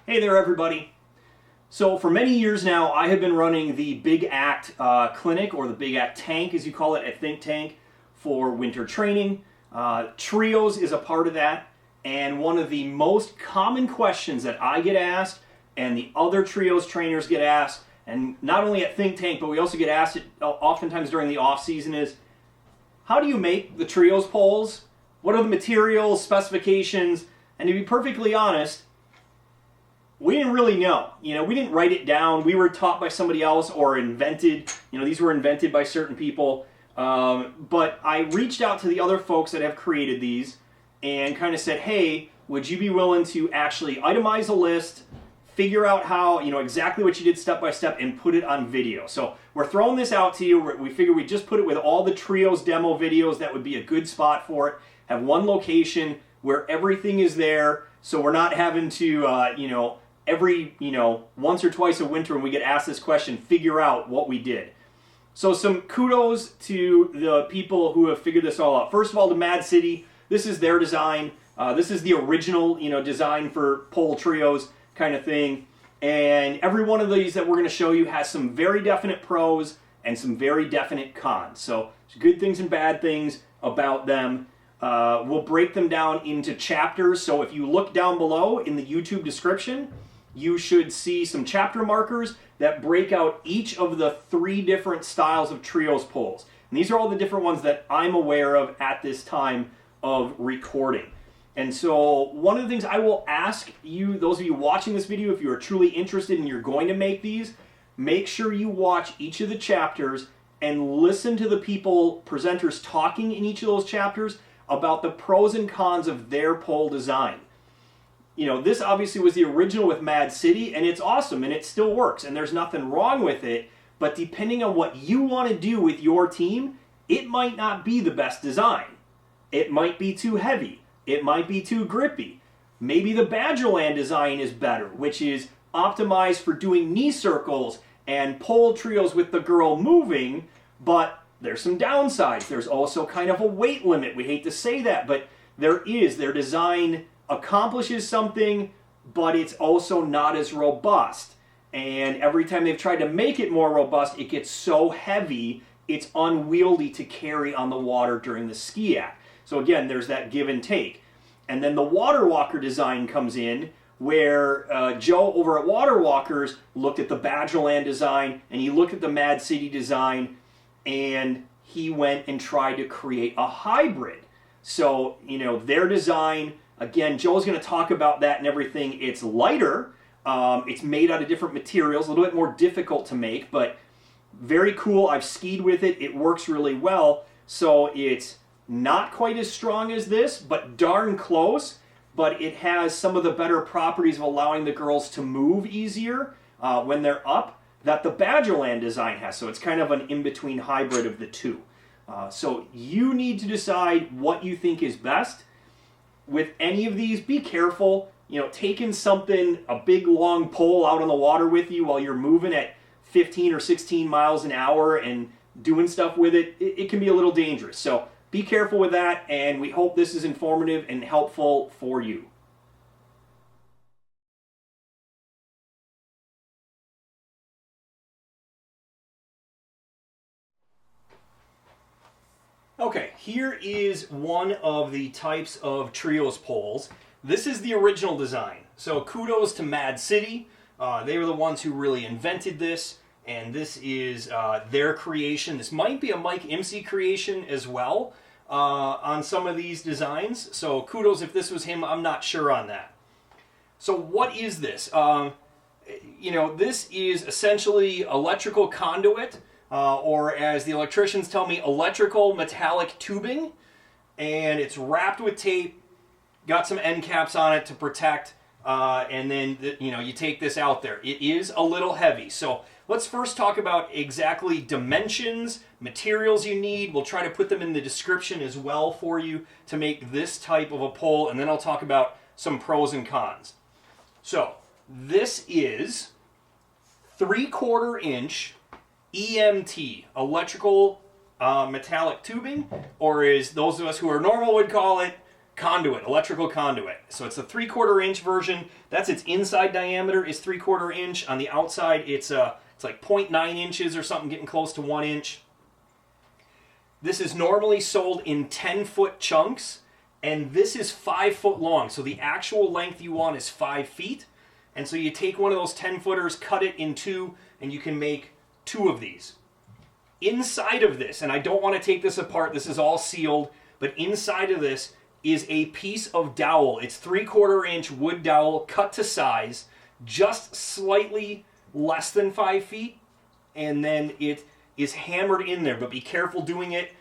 Hey there, everybody. So for many years now, I have been running the Big Act Clinic, or the Big Act Tank, as you call it, at Think Tank, for winter training. Trios is a part of that, and one of the most common questions that I get asked, and the other Trios trainers get asked, and not only at Think Tank, but we also get asked it oftentimes during the off season, is how do you make the Trios poles? What are the materials, specifications? And to be perfectly honest, we didn't really know. We didn't write it down. We were taught by somebody else or invented. These were invented by certain people. But I reached out to the other folks that have created these and kind of said, hey, would you be willing to actually itemize a list, figure out how, exactly what you did step by step, and put it on video. So we're throwing this out to you. We figured we'd just put it with all the Trios demo videos. That would be a good spot for it. Have one location where everything is there, so we're not having to, every, once or twice a winter when we get asked this question, figure out what we did. So some kudos to the people who have figured this all out. First of all, to Mad City, this is their design. This is the original, design for pole trios kind of thing. And every one of these that we're going to show you has some very definite pros and some very definite cons. So there's good things and bad things about them. We'll break them down into chapters. So if you look down below in the YouTube description, you should see some chapter markers that break out each of the 3 different styles of Trios poles. And these are all the different ones that I'm aware of at this time of recording. And so one of the things I will ask you, those of you watching this video, if you are truly interested and you're going to make these, make sure you watch each of the chapters and listen to the people, presenters, talking in each of those chapters about the pros and cons of their pole design. This obviously was the original with Mad City, and it's awesome, and it still works, and there's nothing wrong with it, but depending on what you want to do with your team, it might not be the best design. It might be too heavy. It might be too grippy. Maybe the Badgerland design is better, which is optimized for doing knee circles and pole trios with the girl moving, but there's some downsides. There's also kind of a weight limit. We hate to say that, but there is. Their design accomplishes something, but it's also not as robust. And every time they've tried to make it more robust, it gets so heavy, it's unwieldy to carry on the water during the ski act. So again, there's that give and take. And then the Water Walker design comes in, where Joe over at Water Walkers looked at the Badgerland design, and he looked at the Mad City design, and he went and tried to create a hybrid. So, their design, again, Joe's going to talk about that and everything. It's lighter. It's made out of different materials, a little bit more difficult to make, but very cool. I've skied with it. It works really well. So it's not quite as strong as this, but darn close. But it has some of the better properties of allowing the girls to move easier when they're up that the Badgerland design has. So it's kind of an in-between hybrid of the two. So you need to decide what you think is best. With any of these, be careful. Taking something, a big long pole out on the water with you while you're moving at 15 or 16 miles an hour and doing stuff with it, it can be a little dangerous. So be careful with that, and we hope this is informative and helpful for you. Okay, here is one of the types of Trios poles. This is the original design. So kudos to Mad City. They were the ones who really invented this, and this is their creation. This might be a Mike Imsey creation as well on some of these designs. So kudos if this was him. I'm not sure on that. So what is this? This is essentially electrical conduit. Or as the electricians tell me, electrical metallic tubing, and it's wrapped with tape, got some end caps on it to protect, and then you take this out there. It is a little heavy, so let's first talk about exactly dimensions, materials you need. We'll try to put them in the description as well for you to make this type of a pole, and then I'll talk about some pros and cons. So this is 3/4 inch EMT, electrical metallic tubing, or as those of us who are normal would call it, conduit, electrical conduit. So it's a 3/4 inch version. That's its inside diameter is 3/4 inch. On the outside, it's like 0.9 inches or something, getting close to 1 inch. This is normally sold in 10-foot chunks, and this is 5 foot long. So the actual length you want is 5 feet. And so you take one of those 10-footers, cut it in two, and you can make 2 of these. Inside of this, and I don't want to take this apart, this is all sealed, but inside of this is a piece of dowel. It's 3/4 inch wood dowel cut to size, just slightly less than 5 feet, and then it is hammered in there. But be careful doing it.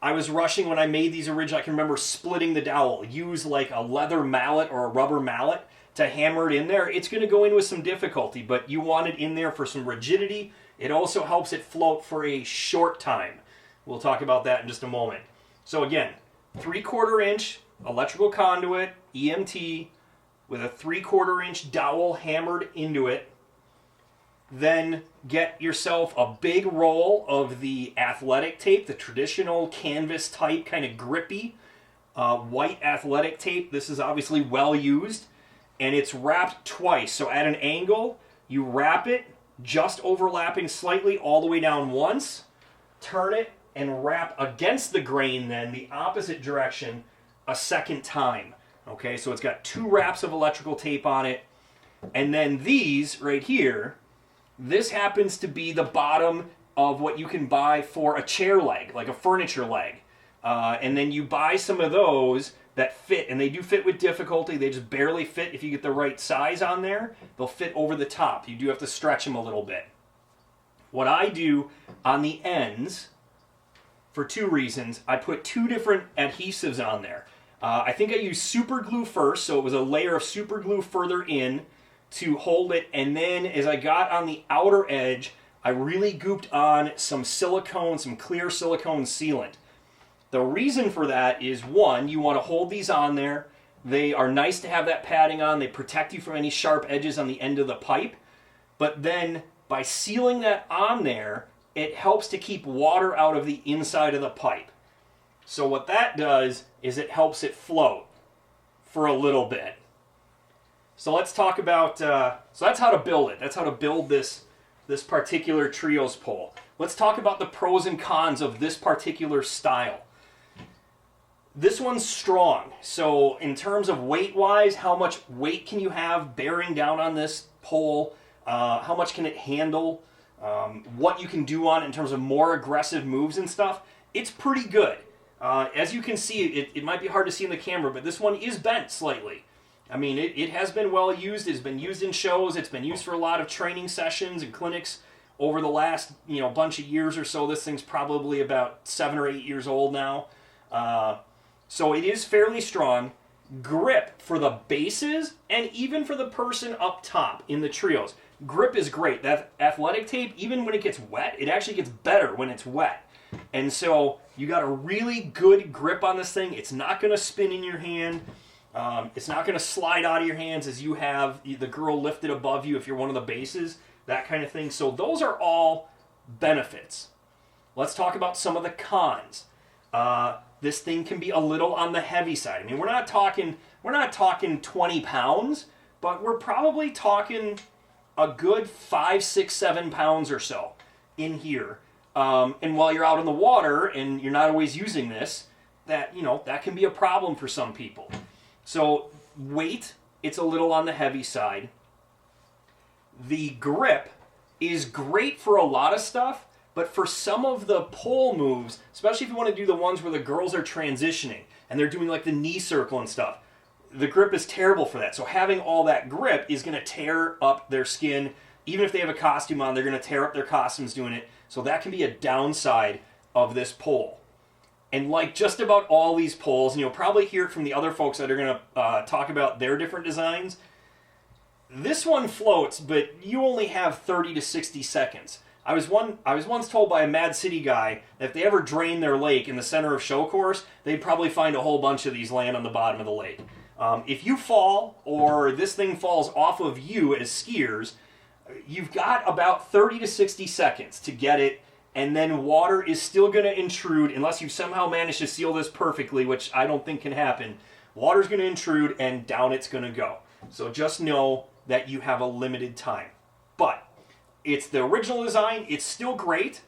I was rushing when I made these originally. I can remember splitting the dowel. Use like a leather mallet or a rubber mallet to hammer it in there. It's going to go in with some difficulty, but you want it in there for some rigidity. It also helps it float for a short time. We'll talk about that in just a moment. So again, 3/4 inch electrical conduit, EMT, with a 3/4 inch dowel hammered into it. Then get yourself a big roll of the athletic tape, the traditional canvas type, kind of grippy white athletic tape. This is obviously well used, and it's wrapped twice. So at an angle, you wrap it, just overlapping slightly all the way down once, turn it, and wrap against the grain then the opposite direction a second time. Okay, so it's got 2 wraps of electrical tape on it. And then these right here, this happens to be the bottom of what you can buy for a chair leg, like a furniture leg. And then you buy some of those that fit, and they do fit with difficulty. They just barely fit if you get the right size on there. They'll fit over the top. You do have to stretch them a little bit. What I do on the ends, for 2 reasons, I put 2 different adhesives on there. I think I used super glue first, so it was a layer of super glue further in to hold it, and then as I got on the outer edge, I really gooped on some silicone, some clear silicone sealant. The reason for that is, 1, you want to hold these on there. They are nice to have that padding on. They protect you from any sharp edges on the end of the pipe. But then by sealing that on there, it helps to keep water out of the inside of the pipe. So what that does is it helps it float for a little bit. So let's talk about, so that's how to build it. That's how to build this particular trios pole. Let's talk about the pros and cons of this particular style. This one's strong. So in terms of weight-wise, how much weight can you have bearing down on this pole? How much can it handle? What you can do on it in terms of more aggressive moves and stuff. It's pretty good. As you can see, it might be hard to see in the camera, but this one is bent slightly. I mean, it has been well used. It's been used in shows. It's been used for a lot of training sessions and clinics over the last bunch of years or so. This thing's probably about 7 or 8 years old now. So it is fairly strong. Grip for the bases and even for the person up top in the trios. Grip is great. That athletic tape, even when it gets wet, it actually gets better when it's wet. And so you got a really good grip on this thing. It's not going to spin in your hand. It's not going to slide out of your hands as you have the girl lifted above you if you're one of the bases, that kind of thing. So those are all benefits. Let's talk about some of the cons. This thing can be a little on the heavy side. I mean, we're not talking 20 pounds, but we're probably talking a good 5, 6, 7 pounds or so in here. And while you're out in the water and you're not always using this, that can be a problem for some people. So weight, it's a little on the heavy side. The grip is great for a lot of stuff, but for some of the pole moves, especially if you want to do the ones where the girls are transitioning and they're doing like the knee circle and stuff, the grip is terrible for that. So having all that grip is going to tear up their skin. Even if they have a costume on, they're going to tear up their costumes doing it. So that can be a downside of this pole. And like just about all these poles, and you'll probably hear it from the other folks that are going to talk about their different designs, this one floats, but you only have 30 to 60 seconds. I was once told by a Mad City guy that if they ever drain their lake in the center of show course, they'd probably find a whole bunch of these land on the bottom of the lake. If you fall, or this thing falls off of you as skiers, you've got about 30 to 60 seconds to get it, and then water is still going to intrude, unless you've somehow managed to seal this perfectly, which I don't think can happen. water's going to intrude and down it's going to go. So just know that you have a limited time. But it's the original design. It's still great.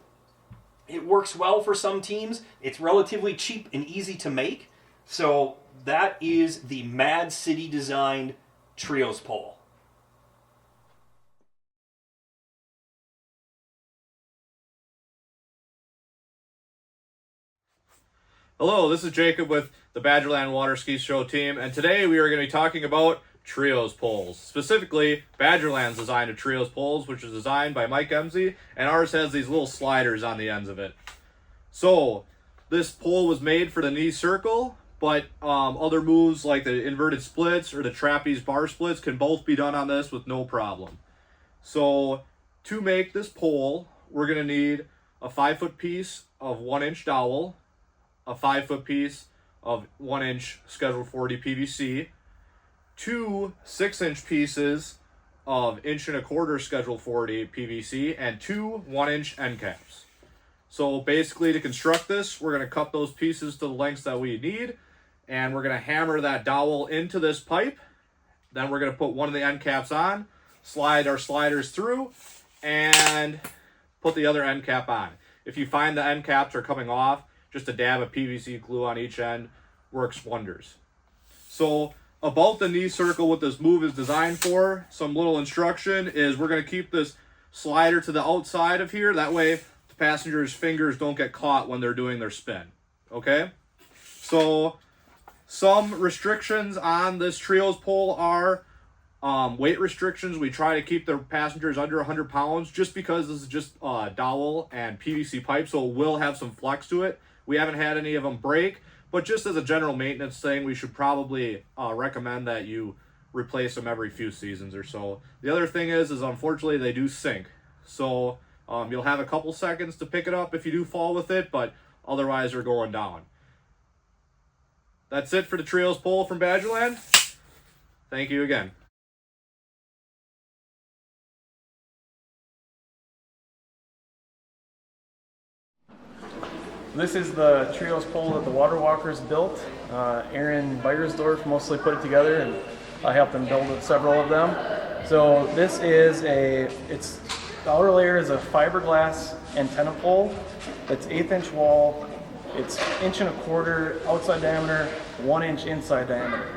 It works well for some teams. It's relatively cheap and easy to make. So that is the Mad City designed trios pole. Hello, this is Jacob with the Badgerland Water Ski Show team, and today we are going to be talking about trios poles. Specifically, Badgerland's designed a trios poles, which is designed by Mike Emsey, and ours has these little sliders on the ends of it. So, this pole was made for the knee circle, but other moves like the inverted splits or the trapeze bar splits can both be done on this with no problem. So, to make this pole, we're going to need a 5-foot piece of 1-inch dowel, a 5-foot piece of 1-inch Schedule 40 PVC, 2 6-inch pieces of 1.25" Schedule 40 PVC, and 2 1-inch end caps. So basically, to construct this, we're going to cut those pieces to the lengths that we need, and we're going to hammer that dowel into this pipe. Then we're going to put one of the end caps on, slide our sliders through, and put the other end cap on. If you find the end caps are coming off, just a dab of PVC glue on each end works wonders. So about the knee circle, what this move is designed for, some little instruction is we're going to keep this slider to the outside of here. That way the passenger's fingers don't get caught when they're doing their spin. Okay? So some restrictions on this trios pole are weight restrictions. We try to keep the passengers under 100 pounds just because this is just dowel and PVC pipe, so it will have some flex to it. We haven't had any of them break, but just as a general maintenance thing, we should probably recommend that you replace them every few seasons or so. The other thing is unfortunately they do sink. So you'll have a couple seconds to pick it up if you do fall with it, but otherwise they're going down. That's it for the trios pole from Badgerland. Thank you again. This is the trios pole that the water walkers built. Aaron Beyersdorf mostly put it together, and I helped them build several of them. So this is the outer layer is a fiberglass antenna pole. It's 1/8 wall. It's 1.25" outside diameter, 1-inch inside diameter.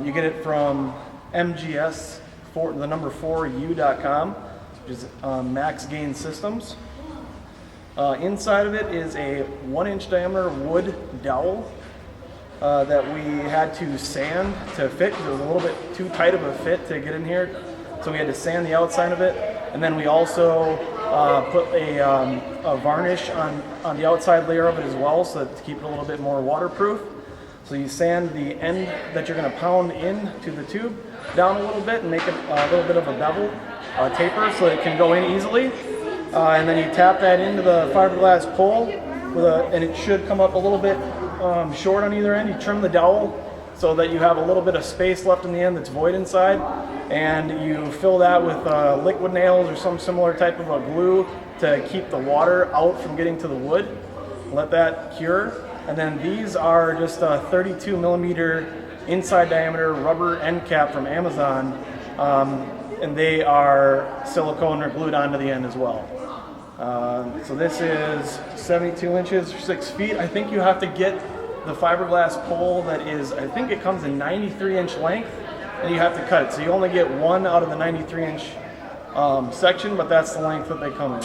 You get it from MGS, the number 4U.com, which is Max Gain Systems. Inside of it is a 1-inch diameter wood dowel that we had to sand to fit because it was a little bit too tight of a fit to get in here. So we had to sand the outside of it. And then we also put a varnish on the outside layer of it as well, so to keep it a little bit more waterproof. So you sand the end that you're going to pound into the tube down a little bit and make it a little bit of a bevel taper so it can go in easily. And then you tap that into the fiberglass pole, and it should come up a little bit short on either end. You trim the dowel so that you have a little bit of space left in the end that's void inside, and you fill that with liquid nails or some similar type of a glue to keep the water out from getting to the wood. Let that cure, and then these are just a 32 millimeter inside diameter rubber end cap from Amazon, and they are silicone or glued onto the end as well. So this is 72 inches, 6 feet. I think you have to get the fiberglass pole that is, I think it comes in 93-inch length, and you have to cut it. So you only get one out of the 93-inch section, but that's the length that they come in.